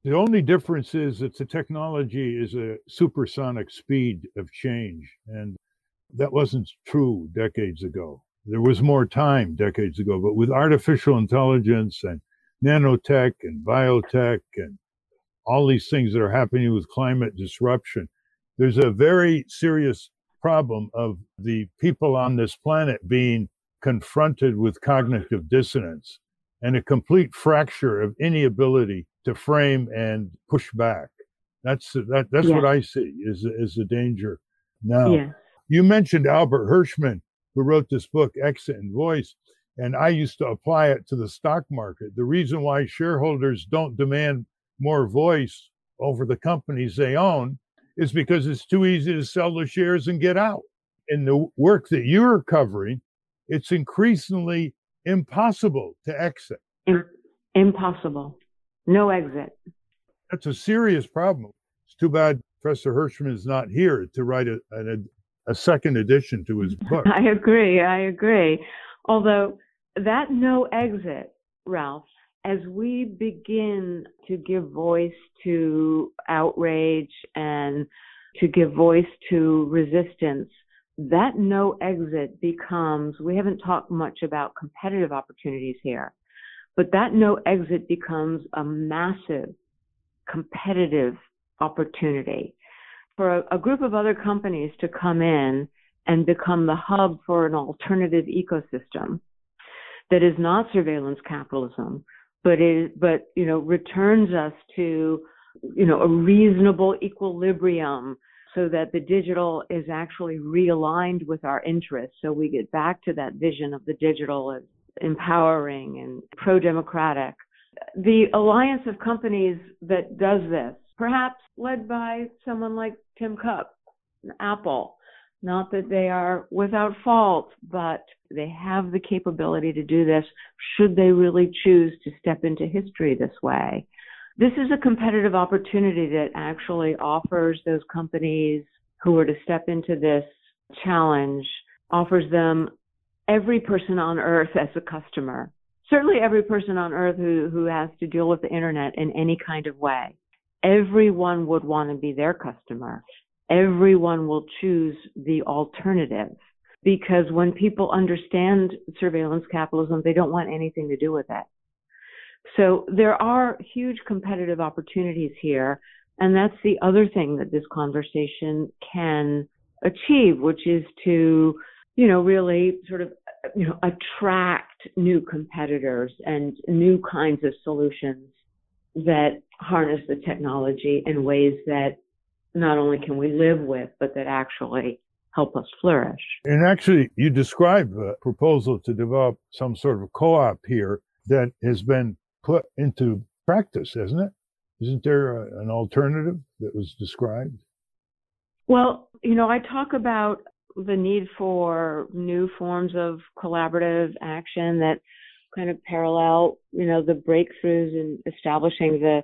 The only difference is that the technology is a supersonic speed of change, and that wasn't true decades ago. There was more time decades ago, but with artificial intelligence and nanotech and biotech and all these things that are happening with climate disruption, there's a very serious problem of the people on this planet being confronted with cognitive dissonance and a complete fracture of any ability to frame and push back. That's what I see is the danger now. Yeah. You mentioned Albert Hirschman, who wrote this book, Exit and Voice, and I used to apply it to the stock market. The reason why shareholders don't demand more voice over the companies they own is because it's too easy to sell the shares and get out. In the work that you're covering, it's increasingly impossible to exit.
Impossible. No exit.
That's a serious problem. It's too bad Professor Hirschman is not here to write a second edition to his book.
I agree. Although that no exit, Ralph, as we begin to give voice to outrage and to give voice to resistance, that no exit becomes, we haven't talked much about competitive opportunities here, but that no exit becomes a massive competitive opportunity for a group of other companies to come in and become the hub for an alternative ecosystem that is not surveillance capitalism, but returns us to, a reasonable equilibrium so that the digital is actually realigned with our interests. So we get back to that vision of the digital as empowering and pro-democratic. The alliance of companies that does this, perhaps led by someone like Tim Cook, Apple, not that they are without fault, but they have the capability to do this should they really choose to step into history this way. This is a competitive opportunity that actually offers those companies who are to step into this challenge, offers them every person on earth as a customer. Certainly every person on earth who has to deal with the internet in any kind of way. everyone would want to be their customer. Everyone will choose the alternative, because when people understand surveillance capitalism, they don't want anything to do with it. So there are huge competitive opportunities here. And that's the other thing that this conversation can achieve, which is to, really sort of, attract new competitors and new kinds of solutions that harness the technology in ways that not only can we live with, but that actually help us flourish.
And actually, you describe a proposal to develop some sort of co-op here that has been put into practice, hasn't it? Isn't there an alternative that was described?
Well, I talk about the need for new forms of collaborative action that kind of parallel, the breakthroughs in establishing the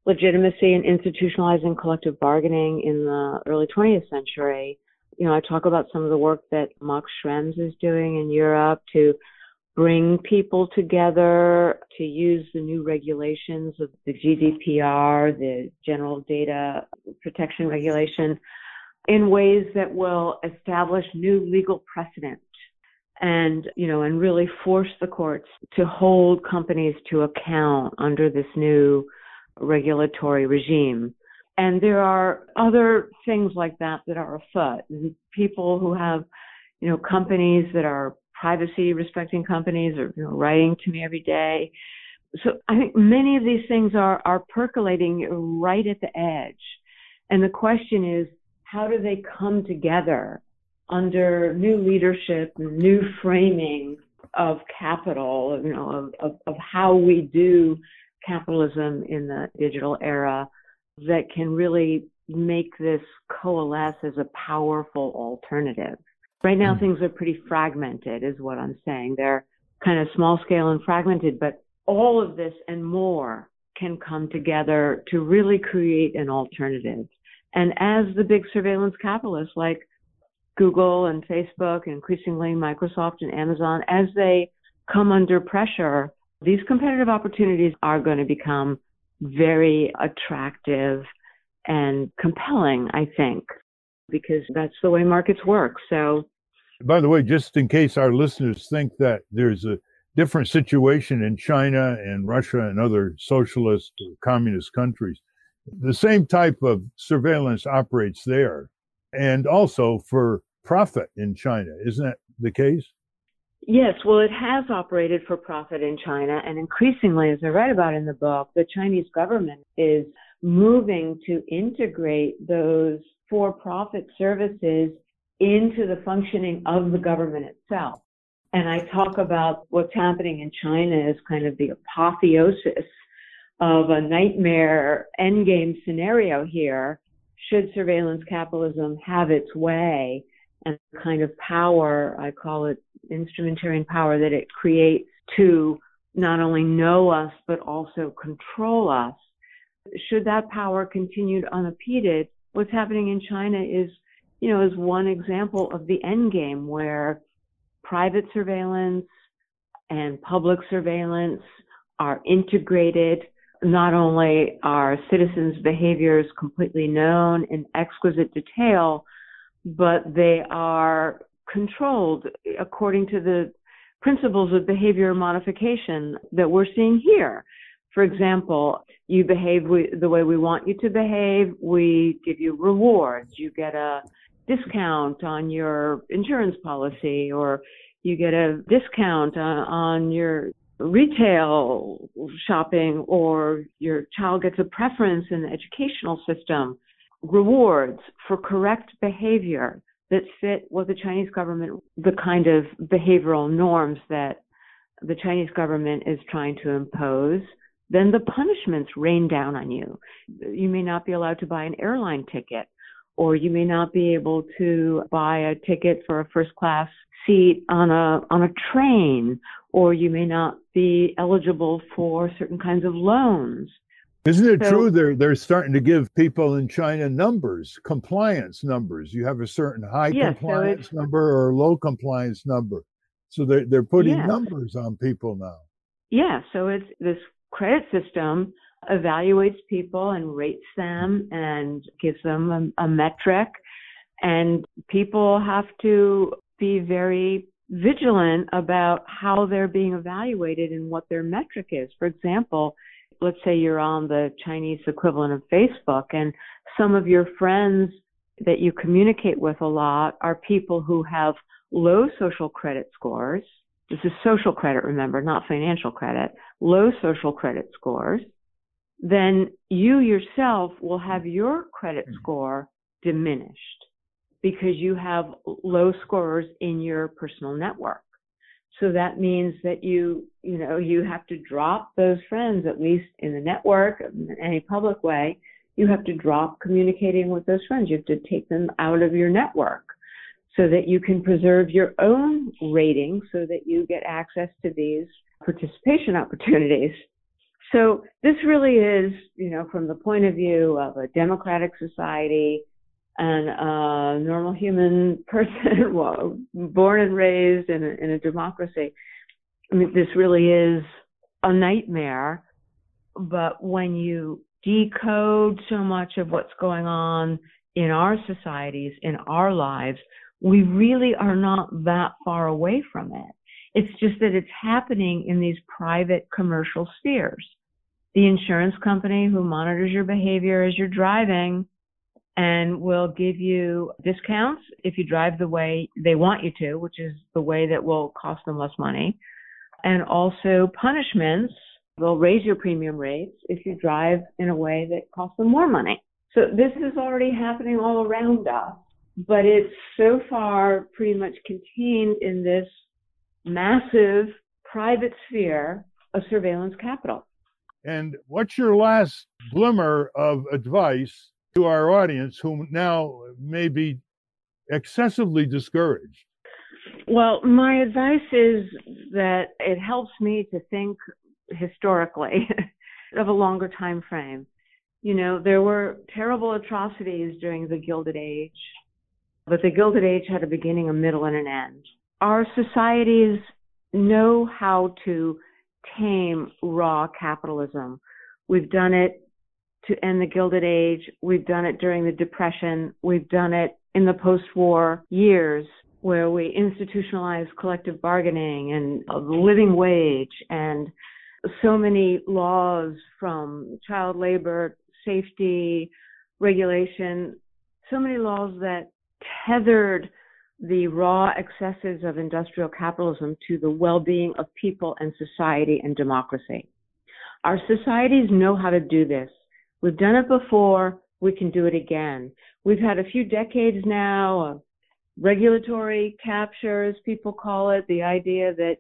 legitimacy and institutionalizing collective bargaining in the early 20th century. I talk about some of the work that Max Schrems is doing in Europe to bring people together, to use the new regulations of the GDPR, the General Data Protection Regulation, in ways that will establish new legal precedent and really force the courts to hold companies to account under this new regulatory regime. And there are other things like that are afoot. People who have, companies that are privacy respecting companies are writing to me every day. So I think many of these things are percolating right at the edge. And the question is, how do they come together under new leadership, new framing of capital, of how we do capitalism in the digital era that can really make this coalesce as a powerful alternative? Right now, things are pretty fragmented, is what I'm saying. They're kind of small scale and fragmented, but all of this and more can come together to really create an alternative. And as the big surveillance capitalists like Google and Facebook, and increasingly Microsoft and Amazon, as they come under pressure, these competitive opportunities are going to become very attractive and compelling, I think, because that's the way markets work. So,
by the way, just in case our listeners think that there's a different situation in China and Russia and other socialist or communist countries, the same type of surveillance operates there, and also for profit in China. Isn't that the case?
Yes, well, it has operated for profit in China, and increasingly, as I write about in the book, the Chinese government is moving to integrate those for-profit services into the functioning of the government itself. And I talk about what's happening in China as kind of the apotheosis of a nightmare endgame scenario here, should surveillance capitalism have its way, and the kind of power, I call it instrumentarian power, that it creates to not only know us, but also control us. Should that power continue unimpeded, what's happening in China is one example of the endgame, where private surveillance and public surveillance are integrated. Not only are citizens' behaviors completely known in exquisite detail, but they are controlled according to the principles of behavior modification that we're seeing here. For example, you behave the way we want you to behave, we give you rewards. You get a discount on your insurance policy, or you get a discount on your retail shopping, or your child gets a preference in the educational system. Rewards for correct behavior that fit what the Chinese government, the kind of behavioral norms that the Chinese government is trying to impose. Then the punishments rain down on you. You may not be allowed to buy an airline ticket, or you may not be able to buy a ticket for a first class seat on a train, or you may not be eligible for certain kinds of loans.
Isn't it true they're starting to give people in China numbers, compliance numbers? You have a certain high compliance number or low compliance number. So they're putting numbers on people now.
Yeah, so it's this credit system evaluates people and rates them and gives them a metric. And people have to be very vigilant about how they're being evaluated and what their metric is. For example, let's say you're on the Chinese equivalent of Facebook, and some of your friends that you communicate with a lot are people who have low social credit scores. This is social credit, remember, not financial credit. Low social credit scores. Then you yourself will have your credit score diminished because you have low scorers in your personal network. So that means that you have to drop those friends, at least in the network, in any public way. You have to drop communicating with those friends. You have to take them out of your network so that you can preserve your own rating so that you get access to these participation opportunities. So this really is, from the point of view of a democratic society and a normal human person, well, born and raised in a democracy, I mean, this really is a nightmare. But when you decode so much of what's going on in our societies, in our lives, we really are not that far away from it. It's just that it's happening in these private commercial spheres. The insurance company who monitors your behavior as you're driving and will give you discounts if you drive the way they want you to, which is the way that will cost them less money, and also punishments. They'll raise your premium rates if you drive in a way that costs them more money. So this is already happening all around us, but it's so far pretty much contained in this massive private sphere of surveillance capital.
And what's your last glimmer of advice to our audience who now may be excessively discouraged?
Well, my advice is that it helps me to think historically of a longer time frame. There were terrible atrocities during the Gilded Age, but the Gilded Age had a beginning, a middle, and an end. Our societies know how to tame raw capitalism. We've done it to end the Gilded Age. We've done it during the Depression. We've done it in the post-war years where we institutionalized collective bargaining and the living wage and so many laws from child labor, safety, regulation, so many laws that tethered the raw excesses of industrial capitalism to the well-being of people and society and democracy. Our societies know how to do this. We've done it before. We can do it again. We've had a few decades now of regulatory capture, as people call it, the idea that,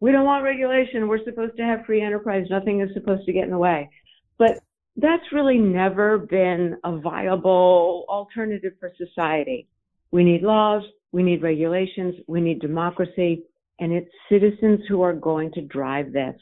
we don't want regulation. We're supposed to have free enterprise. Nothing is supposed to get in the way. But that's really never been a viable alternative for society. We need laws, we need regulations, we need democracy, and it's citizens who are going to drive this.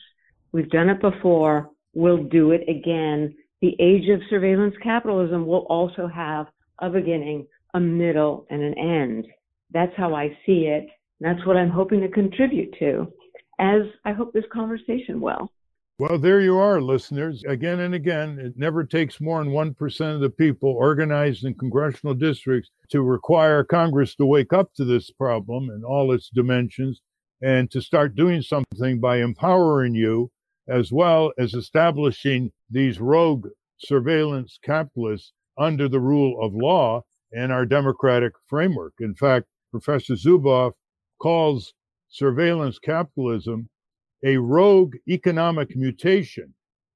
We've done it before, we'll do it again. The age of surveillance capitalism will also have a beginning, a middle, and an end. That's how I see it. That's what I'm hoping to contribute to, as I hope this conversation will.
Well, there you are, listeners. Again and again, it never takes more than 1% of the people organized in congressional districts to require Congress to wake up to this problem in all its dimensions and to start doing something by empowering you, as well as establishing these rogue surveillance capitalists under the rule of law and our democratic framework. In fact, Professor Zubov calls surveillance capitalism a rogue economic mutation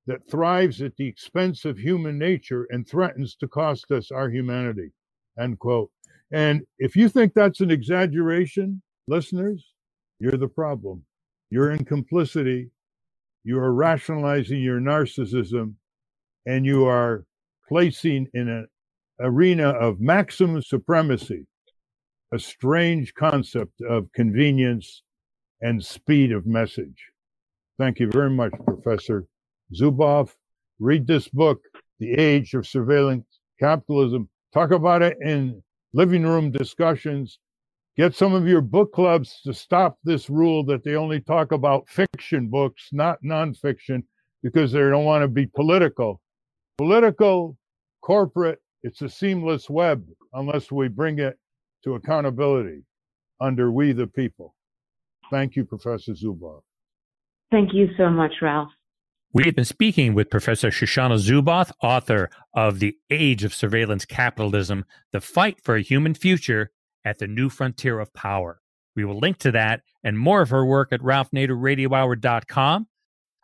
that thrives at the expense of human nature and threatens to cost us our humanity, end quote. And if you think that's an exaggeration, listeners, you're the problem. You're in complicity. You are rationalizing your narcissism, and you are placing in an arena of maximum supremacy a strange concept of convenience and speed of message. Thank you very much, Professor Zubov. Read this book, The Age of Surveillance Capitalism. Talk about it in living room discussions. Get some of your book clubs to stop this rule that they only talk about fiction books, not nonfiction. because they don't want to be political. Political, corporate, it's a seamless web unless we bring it to accountability under we the people. Thank you, Professor Zubov.
Thank you so much, Ralph.
We've been speaking with Professor Shoshana Zubov, author of The Age of Surveillance Capitalism, The Fight for a Human Future at the New Frontier of Power. We will link to that and more of her work at ralphnaderradiohour.com.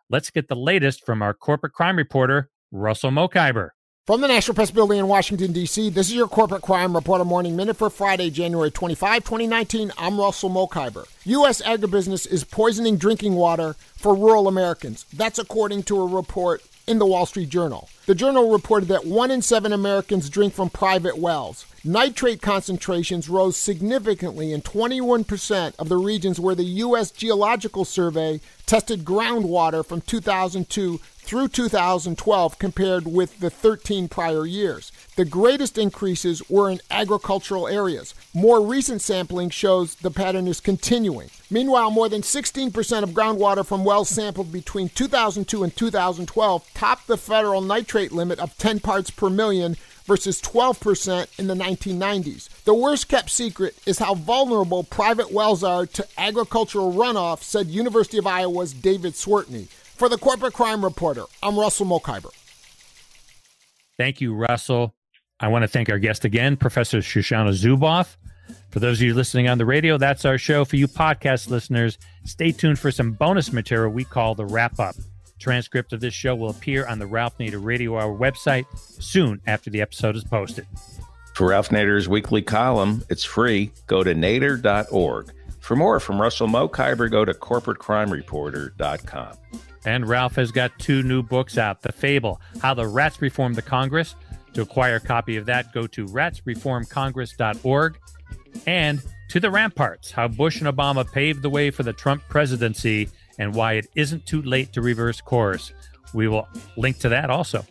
Let's get the latest from our corporate crime reporter, Russell Mokhiber.
From the National Press Building in Washington, D.C., this is your Corporate Crime Reporter Morning Minute for Friday, January 25, 2019. I'm Russell Mokhiber. U.S. agribusiness is poisoning drinking water for rural Americans. That's according to a report in the Wall Street Journal. The journal reported that 1 in 7 Americans drink from private wells. Nitrate concentrations rose significantly in 21% of the regions where the U.S. Geological Survey tested groundwater from 2002 through 2012 compared with the 13 prior years. The greatest increases were in agricultural areas. More recent sampling shows the pattern is continuing. Meanwhile, more than 16% of groundwater from wells sampled between 2002 and 2012 topped the federal nitrate limit of 10 parts per million versus 12% in the 1990s. The worst kept secret is how vulnerable private wells are to agricultural runoff, said University of Iowa's David Swartney. For the Corporate Crime Reporter, I'm Russell Mokhiber.
Thank you, Russell. I want to thank our guest again, Professor Shoshana Zubov. For those of you listening on the radio, that's our show. For you podcast listeners, stay tuned for some bonus material we call the Wrap-Up. Transcript of this show will appear on the Ralph Nader Radio Hour website soon after the episode is posted.
For Ralph Nader's weekly column, it's free. Go to nader.org. For more from Russell Mokhiber, go to corporatecrimereporter.com.
And Ralph has got 2 new books out. The Fable, How the Rats Reformed the Congress. To acquire a copy of that, go to ratsreformcongress.org. And To the Ramparts, How Bush and Obama Paved the Way for the Trump Presidency and Why It Isn't Too Late to Reverse Course. We will link to that also.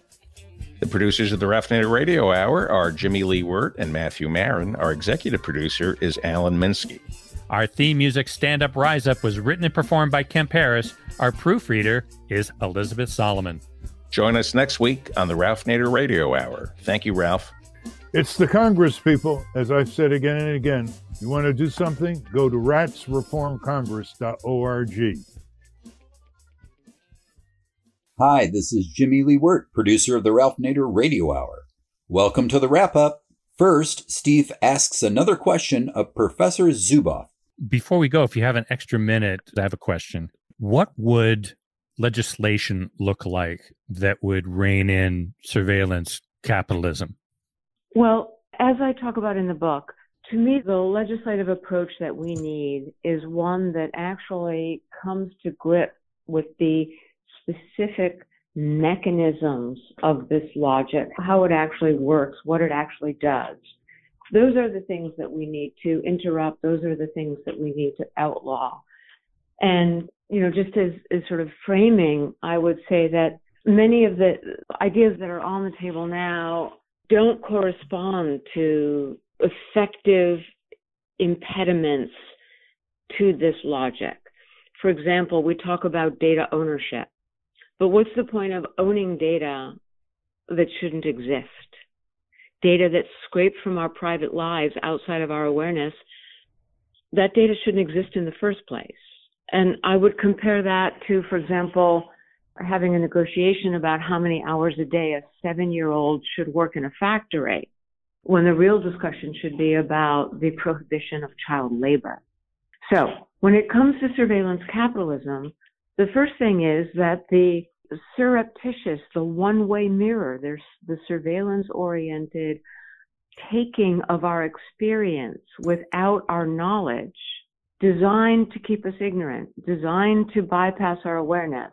The producers of the Ralph Nader Radio Hour are Jimmy Lee Wirt and Matthew Marin. Our executive producer is Alan Minsky.
Our theme music, Stand Up, Rise Up, was written and performed by Kemp Harris. Our proofreader is Elizabeth Solomon.
Join us next week on the Ralph Nader Radio Hour. Thank you, Ralph.
It's the Congress, people. As I've said again and again, you want to do something? Go to ratsreformcongress.org.
Hi, this is Jimmy Lee Wirt, producer of the Ralph Nader Radio Hour. Welcome to the wrap-up. First, Steve asks another question of Professor Zubov.
Before we go, if you have an extra minute, I have a question. What would legislation look like that would rein in surveillance capitalism?
Well, as I talk about in the book, to me, the legislative approach that we need is one that actually comes to grip with the specific mechanisms of this logic, how it actually works, what it actually does. Those are the things that we need to interrupt. Those are the things that we need to outlaw. And, just as sort of framing, I would say that many of the ideas that are on the table now don't correspond to effective impediments to this logic. For example, we talk about data ownership. But what's the point of owning data that shouldn't exist? Data that's scraped from our private lives outside of our awareness, that data shouldn't exist in the first place. And I would compare that to, for example, having a negotiation about how many hours a day a 7-year-old should work in a factory, when the real discussion should be about the prohibition of child labor. So when it comes to surveillance capitalism, the first thing is that the surreptitious, the one-way mirror, there's the surveillance-oriented taking of our experience without our knowledge, designed to keep us ignorant, designed to bypass our awareness,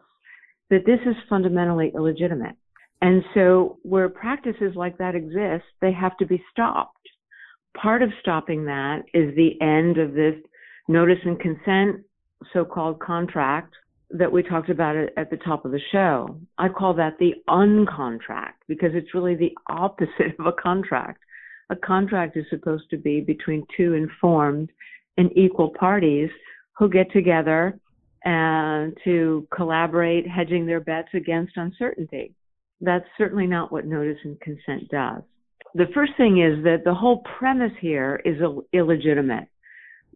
that this is fundamentally illegitimate. And so where practices like that exist, they have to be stopped. Part of stopping that is the end of this notice and consent so-called contract that we talked about at the top of the show. I call that the uncontract because it's really the opposite of a contract. A contract is supposed to be between two informed and equal parties who get together and to collaborate, hedging their bets against uncertainty. That's certainly not what notice and consent does. The first thing is that the whole premise here is illegitimate.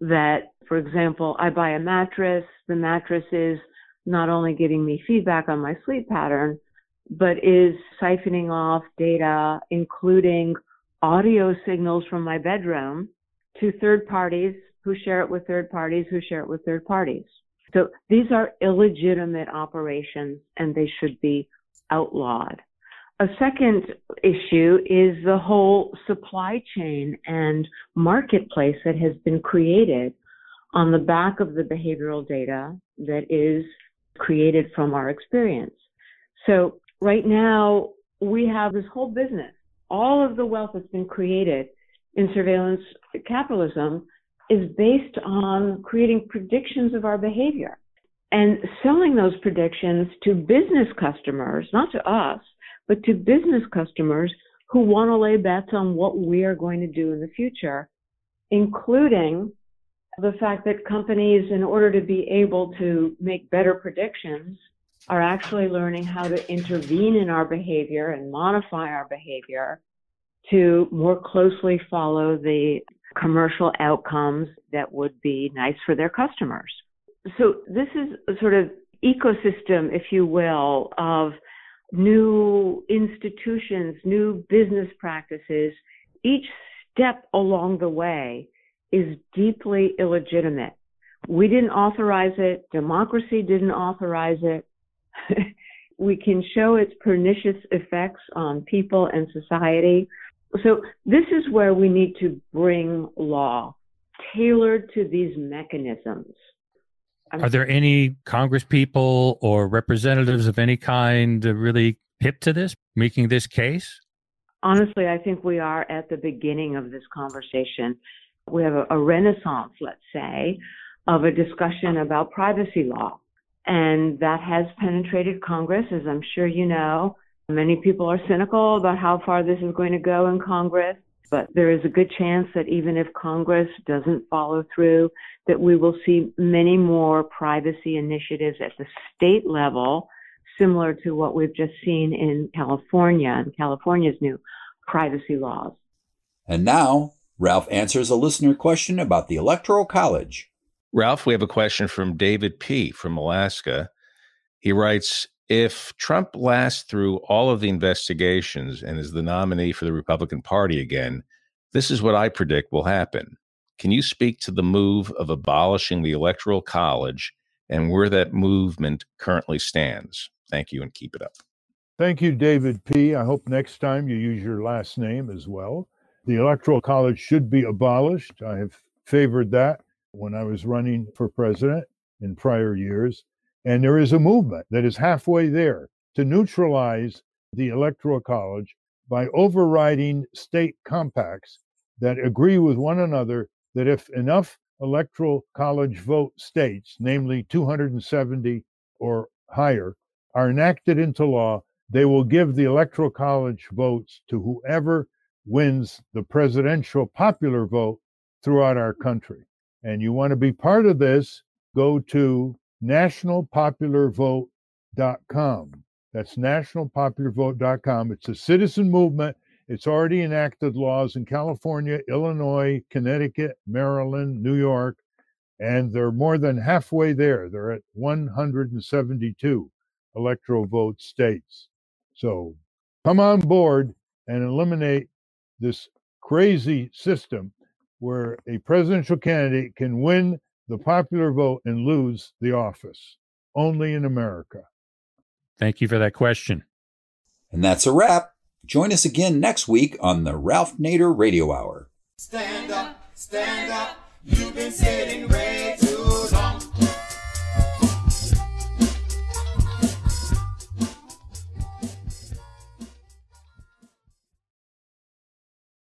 That, for example, I buy a mattress, the mattress is not only giving me feedback on my sleep pattern, but is siphoning off data, including audio signals from my bedroom, to third parties who share it with third parties who share it with third parties. So these are illegitimate operations and they should be outlawed. A second issue is the whole supply chain and marketplace that has been created on the back of the behavioral data that is created from our experience. So right now, we have this whole business. All of the wealth that's been created in surveillance capitalism is based on creating predictions of our behavior and selling those predictions to business customers, not to us, but to business customers who want to lay bets on what we are going to do in the future, including the fact that companies, in order to be able to make better predictions, are actually learning how to intervene in our behavior and modify our behavior to more closely follow the commercial outcomes that would be nice for their customers. So this is a sort of ecosystem, if you will, of new institutions, new business practices. Each step along the way is deeply illegitimate. We didn't authorize it. Democracy didn't authorize it. We can show its pernicious effects on people and society. So this is where we need to bring law tailored to these mechanisms.
Are there any Congress people or representatives of any kind really hip to this, making this case?
Honestly, I think we are at the beginning of this conversation. We have a renaissance, let's say, of a discussion about privacy law. And that has penetrated Congress, as I'm sure you know. Many people are cynical about how far this is going to go in Congress, but there is a good chance that even if Congress doesn't follow through, that we will see many more privacy initiatives at the state level, similar to what we've just seen in California and California's new privacy laws.
And now, Ralph answers a listener question about the Electoral College.
Ralph, we have a question from David P. from Alaska. He writes, if Trump lasts through all of the investigations and is the nominee for the Republican Party again, this is what I predict will happen. Can you speak to the move of abolishing the Electoral College and where that movement currently stands? Thank you and keep it up.
Thank you, David P. I hope next time you use your last name as well. The Electoral College should be abolished. I have favored that when I was running for president in prior years. And there is a movement that is halfway there to neutralize the Electoral College by overriding state compacts that agree with one another that if enough Electoral College vote states, namely 270 or higher, are enacted into law, they will give the Electoral College votes to whoever wins the presidential popular vote throughout our country. And you want to be part of this, go to nationalpopularvote.com. That's nationalpopularvote.com. It's a citizen movement. It's already enacted laws in California, Illinois, Connecticut, Maryland, New York, and they're more than halfway there. They're at 172 electoral vote states. So come on board and eliminate this crazy system where a presidential candidate can win the popular vote and lose the office. Only in America.
Thank you for that question.
And that's a wrap. Join us again next week on the Ralph Nader Radio Hour.
Stand up, you've been sitting way too